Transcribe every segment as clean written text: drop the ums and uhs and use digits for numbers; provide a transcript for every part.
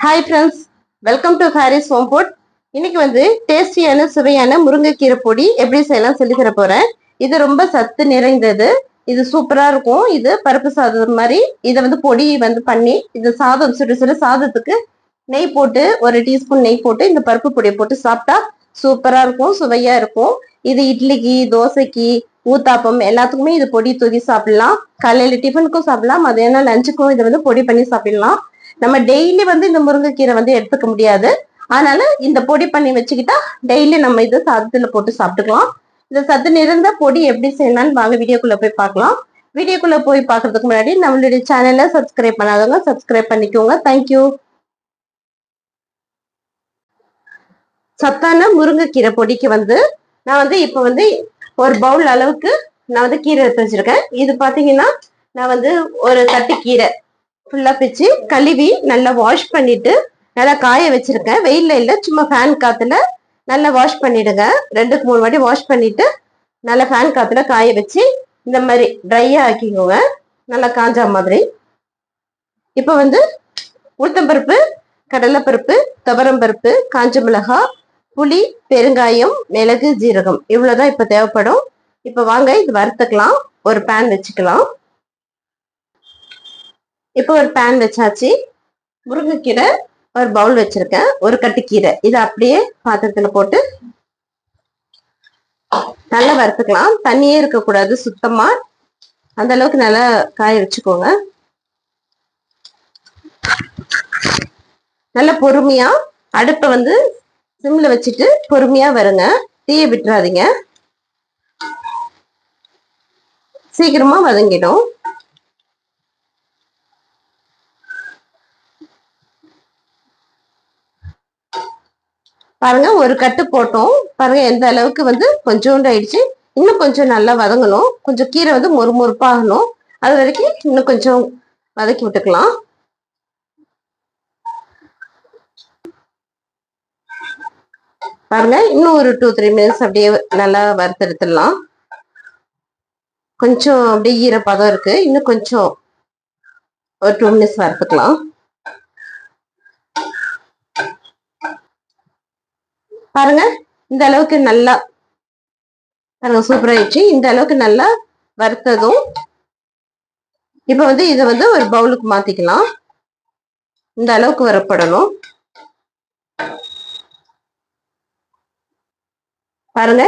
Hi friends, welcome to Haris home food. இன்னைக்கு டேஸ்டியான சுவையான முருங்கைக்கீரை பொடி எப்படி செய்யலாம் சொல்லி தர போறேன். இது ரொம்ப சத்து நிறைந்தது. இது சூப்பரா இருக்கும். இது பருப்பு சாதம் மாதிரி இதை பொடி பண்ணி இந்த சாதம் சுடு சுடு சாதத்துக்கு நெய் போட்டு ஒரு டீஸ்பூன் நெய் போட்டு இந்த பருப்பு பொடியை போட்டு சாப்பிட்டா சூப்பரா இருக்கும், சுவையா இருக்கும். இது இட்லிக்கு, தோசைக்கு, ஊத்தாப்பம் எல்லாத்துக்குமே இது பொடி தூவி சாப்பிடலாம். காலையில டிஃபனுக்கும் சாப்பிடலாம், மதியானம் லஞ்சுக்கும் இதை பொடி பண்ணி சாப்பிடலாம். நம்ம டெய்லி இந்த முருங்கைக்கீரை எடுத்துக்க முடியாது. அதனால இந்த பொடி பண்ணி வச்சுக்கிட்டா டெய்லி நம்ம இது சாதத்துல போட்டு சாப்பிட்டுக்கலாம். இந்த சத்து நிறைந்த பொடி எப்படி செய்யலாம்னு வாங்க வீடியோக்குள்ள போய் பார்க்கலாம். வீடியோக்குள்ள போய் பார்க்கறதுக்கு முன்னாடி நம்மளுடைய சேனலை சப்ஸ்கிரைப் பண்ணாதவங்க சப்ஸ்கிரைப் பண்ணிக்கோங்க. தேங்க்யூ. சத்தான முருங்கைக்கீரை பொடிக்கு நான் இப்ப ஒரு பவுல் அளவுக்கு நான் கீரை எடுத்து வச்சிருக்கேன். இது பாத்தீங்கன்னா நான் ஒரு தட்டு கீரை ஃபுல்லா பிச்சு கழுவி நல்லா வாஷ் பண்ணிட்டு நல்லா காய வச்சிருக்கேன். வெயில்ல இல்ல, சும்மா ஃபேன் காத்துல நல்லா வாஷ் பண்ணிடுங்க. 2-3 வாட்டி வாஷ் பண்ணிட்டு நல்லா ஃபேன் காத்துல காய வச்சு இந்த மாதிரி ட்ரையா ஆக்கிக்கோங்க, நல்லா காஞ்சா மாதிரி. இப்ப உளுத்தம்பருப்பு, கடலைப்பருப்பு, துவரம்பருப்பு, காஞ்ச மிளகாய், புளி, பெருங்காயம், மிளகு, ஜீரகம் இவ்வளவுதான் இப்ப தேவைப்படும். இப்ப வாங்க இது வறுத்துக்கலாம். ஒரு பேன் வச்சுக்கலாம். இப்போ ஒரு பேன் வச்சாச்சு. முருங்கைக்கீரை ஒரு பவுல் வச்சிருக்கேன். ஒரு கட்டு கீரை இதை அப்படியே பாத்திரத்துல போட்டு நல்லா வறுத்துக்கலாம். தண்ணியே இருக்கக்கூடாது, சுத்தமா அந்த அளவுக்கு நல்லா காய வச்சுக்கோங்க. நல்லா பொறுமையா அடுப்பை சிம்ல வச்சுட்டு பொறுமையா வருங்க. தீய விட்டுறாதீங்க, சீக்கிரமா வதங்கிடும். பாருங்க, ஒரு கட்டு போட்டோம். பாருங்க எந்த அளவுக்கு கொஞ்சோண்டு ஆயிடுச்சு. இன்னும் கொஞ்சம் நல்லா வதங்கணும். கொஞ்சம் கீரை மொறுமொறுப்பாகணும். அது வரைக்கும் இன்னும் கொஞ்சம் வதக்கி விட்டுக்கலாம். பாருங்க, இன்னும் ஒரு 2-3 மினிட்ஸ் அப்படியே நல்லா வறுத்தெடுத்துடலாம். கொஞ்சம் அப்படியே ஈரப்பதம் இருக்கு. இன்னும் கொஞ்சம் ஒரு 2 மினிட்ஸ் வறுத்துக்கலாம். பாருங்க, இந்த அளவுக்கு நல்லா பாருங்க, சூப்பர் ஆயிடுச்சு. இந்த அளவுக்கு நல்லா வறுத்ததும் இப்ப இதை ஒரு பவுலுக்கு மாத்திக்கலாம். இந்த அளவுக்கு வரப்படணும். பாருங்க,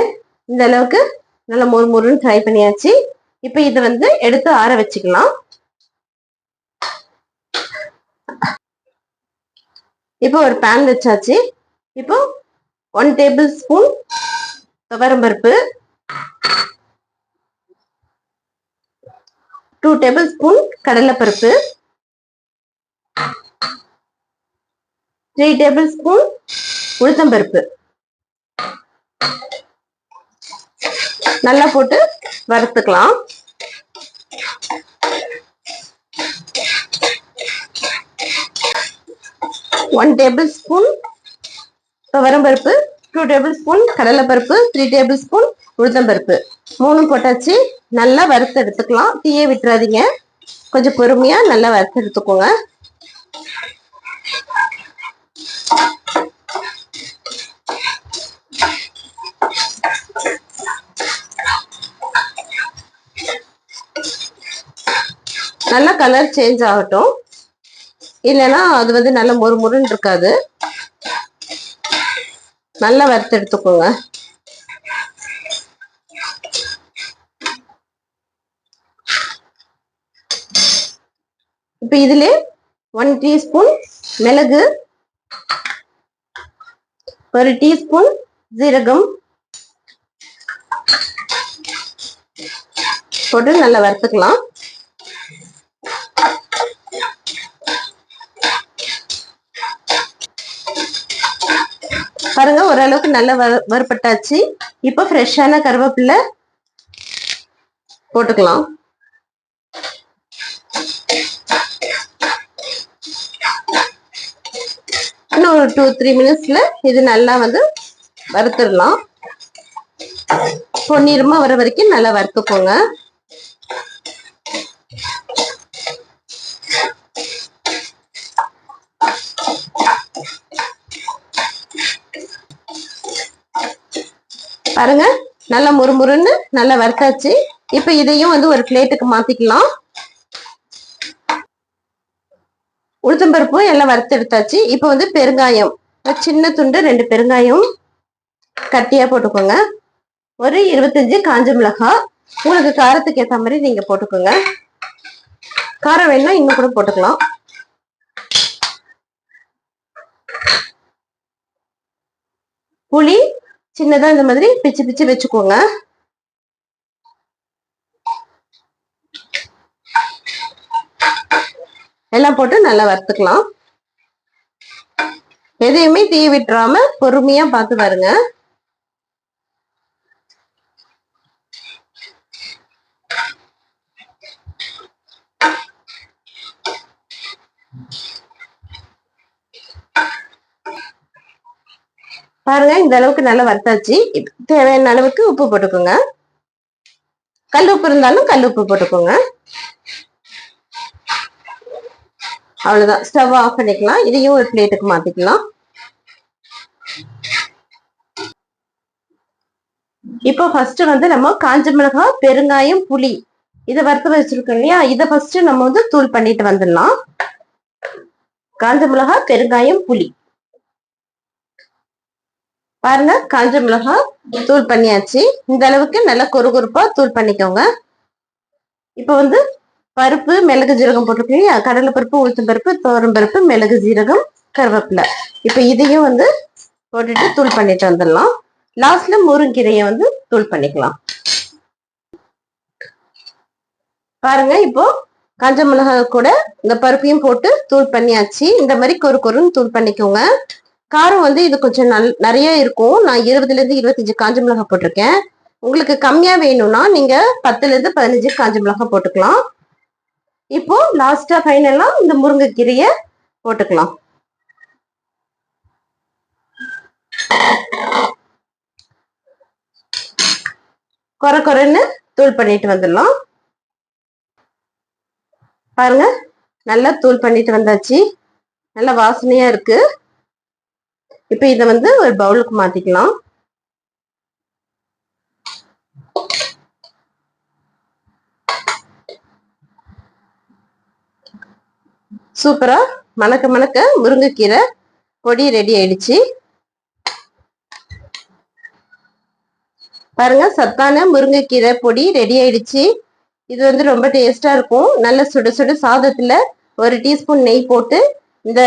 இந்த அளவுக்கு நல்லா மொறுமொறுன்னு ஃப்ரை பண்ணியாச்சு. இப்ப இதை எடுத்து ஆற வச்சுக்கலாம். இப்போ ஒரு பேன் வச்சாச்சு. இப்போ 1 டேபிள் ஸ்பூன் துவரம்பருப்பு, 2 டேபிள் ஸ்பூன் கடலைப்பருப்பு, 3 டேபிள் ஸ்பூன் உளுத்தம்பருப்பு நல்லா போட்டு வறுத்துக்கலாம். ஒன் டேபிள் ஸ்பூன் துவரம்பருப்பு, 2 டேபிள் ஸ்பூன் கடலைப்பருப்பு, 3 டேபிள் ஸ்பூன் உளுத்தம்பருப்பு 3 போட்டாச்சு. நல்லா வறுத்து எடுத்துக்கலாம். தீய விட்டுறாதீங்க, கொஞ்சம் பொறுமையா நல்லா வறுத்து எடுத்துக்கோங்க. நல்லா கலர் சேஞ்ச் ஆகட்டும், இல்லைன்னா அது நல்லா மொறுமொறுன்னு இருக்காது. நல்லா வறுத்து எடுத்துக்கோங்க. இப்ப இதுல 1 டீஸ்பூன் மிளகு, 1 டீஸ்பூன் ஜீரகம் போட்டு நல்லா வறுத்துக்கலாம். பாருங்க, ஓரளவுக்கு நல்லா வறுபட்டாச்சு. இப்ப ஃப்ரெஷ்ஷான கருவேப்பிலை போட்டுக்கலாம். இன்னும் ஒரு 2-3 மினிட்ஸ்ல இது நல்லா வறுத்துடலாம். பொன்னிறமா வர வரைக்கும் நல்லா வறுத்துக்கோங்க. பாருங்க நல்லா முறுமுறுன்னு நல்லா வறுத்தாச்சு. இப்ப இதையும் வந்து ஒரு பிளேட்டுக்கு மாத்திக்கலாம். உளுத்தம்பருப்பும் எல்லாம் வறுத்து எடுத்தாச்சு. இப்ப வந்து பெருங்காயம், சின்ன துண்டு 2 பெருங்காயம் கட்டியா போட்டுக்கோங்க. ஒரு 25 காஞ்ச மிளகாய், உங்களுக்கு காரத்துக்கு ஏற்ற மாதிரி நீங்க போட்டுக்கோங்க. காரம் வேணும்னா இன்னும் கூட போட்டுக்கலாம். புளி சின்னதா இந்த மாதிரி பிச்சு பிச்சு வச்சுக்கோங்க. எல்லாம் போட்டு நல்லா வறுத்துக்கலாம். எதையுமே தீ விட்டுறாம பொறுமையா பார்த்து பாருங்க. பாருங்க இந்த அளவுக்கு நல்லா வறுத்தாச்சு. தேவையான அளவுக்கு உப்பு போட்டுக்கோங்க. கல் உப்பு இருந்தாலும் கல் உப்பு போட்டுக்கோங்க. அவ்வளவுதான், ஸ்டவ் ஆஃப் பண்ணிக்கலாம். இதையும் ஒரு பிளேட்டுக்கு மாத்திக்கலாம். இப்போ ஃபர்ஸ்ட் வந்து நம்ம காஞ்ச மிளகாய், பெருங்காயம், புளி இதை வறுத்து வச்சிருக்கோம் இல்லையா, இதை ஃபர்ஸ்ட் நம்ம வந்து தூள் பண்ணிட்டு வந்துடலாம். காஞ்ச மிளகாய், பெருங்காயம், புளி. பாருங்க காஞ்ச மிளகாய் தூள் பண்ணியாச்சு. இந்த அளவுக்கு நல்லா கொறுகொறுப்பா தூள் பண்ணிக்கோங்க. இப்ப வந்து பருப்பு, மிளகு, ஜீரகம் போட்டிருக்கீங்க. கடலை பருப்பு, உளுத்தம் பருப்பு, துவரம் பருப்பு, மிளகு, ஜீரகம், கருவேப்பிலை. இப்ப இதையும் வந்து போட்டுட்டு தூள் பண்ணிட்டு வந்துடலாம். லாஸ்ட்ல முருங்கீரையை வந்து தூள் பண்ணிக்கலாம். பாருங்க இப்போ காஞ்ச மிளகாய் கூட இந்த பருப்பையும் போட்டு தூள் பண்ணியாச்சு. இந்த மாதிரி கொறுன்னு தூள் பண்ணிக்கோங்க. காரம் வந்து இது கொஞ்சம் நிறைய இருக்கும். நான் 20ல இருந்து 25 காஞ்ச மிளகாய் போட்டிருக்கேன். உங்களுக்கு கம்மியா வேணும்னா நீங்க 10ல இருந்து 15 காஞ்ச மிளகாய் போட்டுக்கலாம். இப்போ லாஸ்டா ஃபைனலா இந்த முருங்கைக்கீரையை போட்டுக்கலாம். கொரன்னு தூள் பண்ணிட்டு வந்துடலாம். பாருங்க நல்லா தூள் பண்ணிட்டு வந்தாச்சு. நல்ல வாசனையா இருக்கு. இப்ப இதை வந்து ஒரு பவுலுக்கு மாத்திக்கலாம். சூப்பரா மணக்க மணக்க முருங்கைக்கீரை பொடி ரெடி ஆயிடுச்சு. பாருங்க சத்தான முருங்கைக்கீரை பொடி ரெடி ஆயிடுச்சு. இது வந்து ரொம்ப டேஸ்டா இருக்கும். நல்ல சுட சுட சாதத்துல ஒரு டீஸ்பூன் நெய் போட்டு இந்த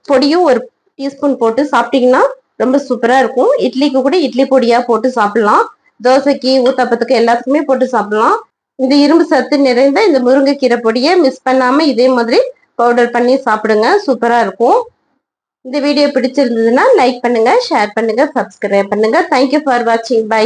பொடியும் ஒரு டீஸ்பூன் போட்டு சாப்பிட்டீங்கன்னா ரொம்ப சூப்பரா இருக்கும். இட்லிக்கு கூட இட்லி பொடியா போட்டு சாப்பிடலாம். தோசைக்கு, ஊத்தாப்பத்துக்கு எல்லாத்துக்குமே போட்டு சாப்பிடலாம். இந்த இரும்பு சத்து நிறைந்த இந்த முருங்கைக்கீரை பொடியை மிஸ் பண்ணாம இதே மாதிரி பவுடர் பண்ணி சாப்பிடுங்க. சூப்பரா இருக்கும். இந்த வீடியோ பிடிச்சிருந்ததுன்னா லைக் பண்ணுங்க, ஷேர் பண்ணுங்க, சப்ஸ்கிரைப் பண்ணுங்க. தேங்க்யூ ஃபார் வாட்சிங். பை.